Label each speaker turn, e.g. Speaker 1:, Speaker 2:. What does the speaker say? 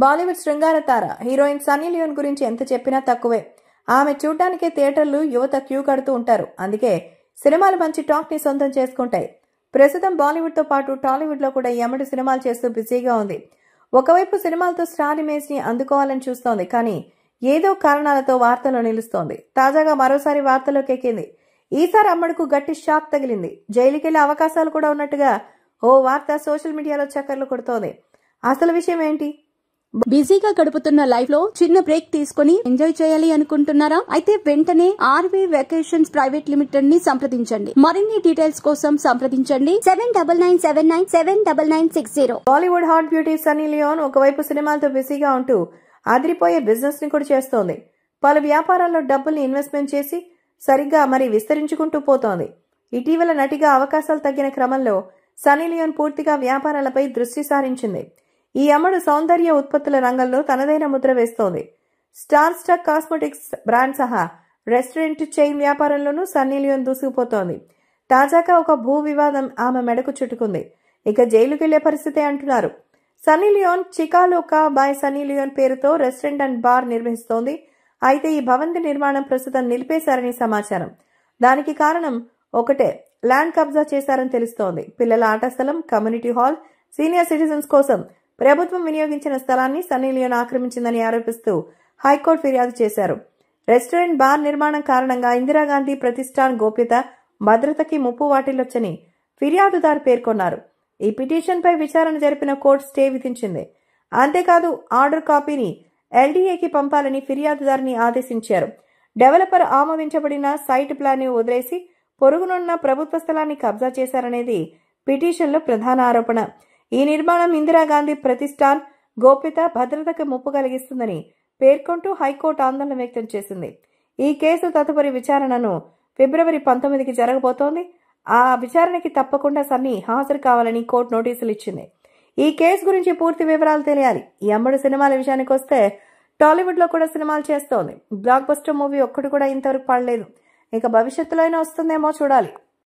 Speaker 1: బాలీవుడ్ శృంగార తార heroine Sunny Leone గురించి ఎంత చెప్పినా తక్కువే. ఆమె చూడ్డానికే థియేటర్లు యువత క్యూ కడుతూ ఉంటారు. అందుకే సినిమాలు మంచి టాక్ ని సొంతం చేసుకుంటాయి. ప్రస్తుతం బాలీవుడ్ తో పాటు టాలీవుడ్ లో కూడా ఎమ్మడి సినిమాలు చేస్తూ బిజీగా ఉంది. ఒకవైపు సినిమాలతో స్టార్ ఇమేజ్ ని అందుకోవాలని చూస్తోంది, కానీ ఏదో కారణాలతో వార్తల్లో నిలుస్తోంది. తాజాగా మరోసారి వార్తల్లోకి ఎక్కింది. ఈసారి అమ్మడుకు గట్టి షాక్ తగిలింది. జైలుకెళ్లే అవకాశాలు కూడా ఉన్నట్టుగా ఓ వార్త సోషల్ మీడియాలో చక్కర్లు కొడుతోంది. అసలు విషయం ఏంటి?
Speaker 2: బిజీగా గడుపుతున్న లైఫ్ లో చిన్న బ్రేక్ తీసుకుని ఎంజాయ్ చేయాలి అనుకుంటున్నారా? అయితే వెంటనే ఆర్వీ వెకేషన్స్ ప్రైవేట్ లిమిటెడ్ ని సంప్రదించండి. మరిన్ని డీటెయిల్స్ కోసం సంప్రదించండి 7997979960.
Speaker 1: బాలీవుడ్ హాట్ బ్యూటీ సన్నీ లియోన్ ఒకవైపు సినిమాలతో బిజీగా ఉంటూ అదిరిపోయే బిజినెస్ ని కూడా చేస్తోంది. పలు వ్యాపారాల్లో డబ్బుల్ని ఇన్వెస్ట్మెంట్ చేసి సరిగ్గా విస్తరించుకుంటూ పోతోంది. ఇటీవల నటిగా అవకాశాలు తగ్గిన క్రమంలో సన్నీ లియోన్ పూర్తిగా వ్యాపారాలపై దృష్టి సారించింది. ఈ అమ్మడు సౌందర్య ఉత్పత్తుల రంగంలో తనదైన ముద్ర వేస్తోంది. స్టార్ స్టక్ కాస్మెటిక్స్ బ్రాండ్ సహా రెస్టారెంట్ చైన్ వ్యాపారంలోనూ సన్నీ లియోన్ దూసుకుపోతోంది. తాజాగా ఒక భూ వివాదం ఆమె మెడకు చుట్టుకుంది. ఇక జైలుకెళ్లే పరిస్థితే అంటున్నారు. సన్నీ లియోన్ చికాలోకా బై సన్నీ లియోన్ పేరుతో రెస్టారెంట్ అండ్ బార్ నిర్వహిస్తోంది. అయితే ఈ భవంతి నిర్మాణం ప్రస్తుతం నిలిపేశారని సమాచారం. దానికి కారణం ఒకటే, ల్యాండ్ కబ్జా చేశారని తెలుస్తోంది. పిల్లల ఆట స్థలం, కమ్యూనిటీ హాల్, సీనియర్ సిటిజన్స్ కోసం ప్రభుత్వం వినియోగించిన స్థలాన్ని సన్నీ లియోన్ ఆక్రమించిందని ఆరోపిస్తూ హైకోర్టు ఫిర్యాదు చేశారు. రెస్టారెంట్ బార్ నిర్మాణం కారణంగా ఇందిరాగాంధీ ప్రతిష్టాన్ గోప్యత, భద్రతకి ముప్పు వాటిల్లొచ్చని ఫిర్యాదుదారు పేర్కొన్నారు. ఈ పిటిషన్పై విచారణ జరిపిన కోర్టు స్టే విధించింది. అంతేకాదు ఆర్డర్ కాపీని ఎల్డీఏకి పంపాలని ఫిర్యాదుదారుని ఆదేశించారు. డెవలపర్ ఆమోదించబడిన సైట్ ప్లాన్ ని వదిలేసి పొరుగునున్న ప్రభుత్వ స్థలాన్ని కబ్జా చేశారనేది పిటిషన్లో ప్రధాన ఆరోపణ. ఈ నిర్మాణం ఇందిరాగాంధీ ప్రతిష్టాన్ గోప్యత, భద్రతకు ముప్పు కలిగిస్తుందని పేర్కొంటూ హైకోర్టు ఆందోళన వ్యక్తం చేసింది. ఈ కేసు తదుపరి విచారణను ఫిబ్రవరి 19కి జరగబోతోంది. ఆ విచారణకి తప్పకుండా సన్నీ హాజరు కావాలని కోర్టు నోటీసులు ఇచ్చింది. ఈ కేసు గురించి పూర్తి వివరాలు తెలియాలి. ఈ అమ్మడు సినిమాల విషయానికి వస్తే టాలీవుడ్ లో కూడా సినిమాలు చేస్తోంది. బ్లాక్ బస్టర్ మూవీ ఒక్కటి కూడా ఇంతవరకు పడలేదు. ఇక భవిష్యత్తులో అయినా వస్తుందేమో చూడాలి.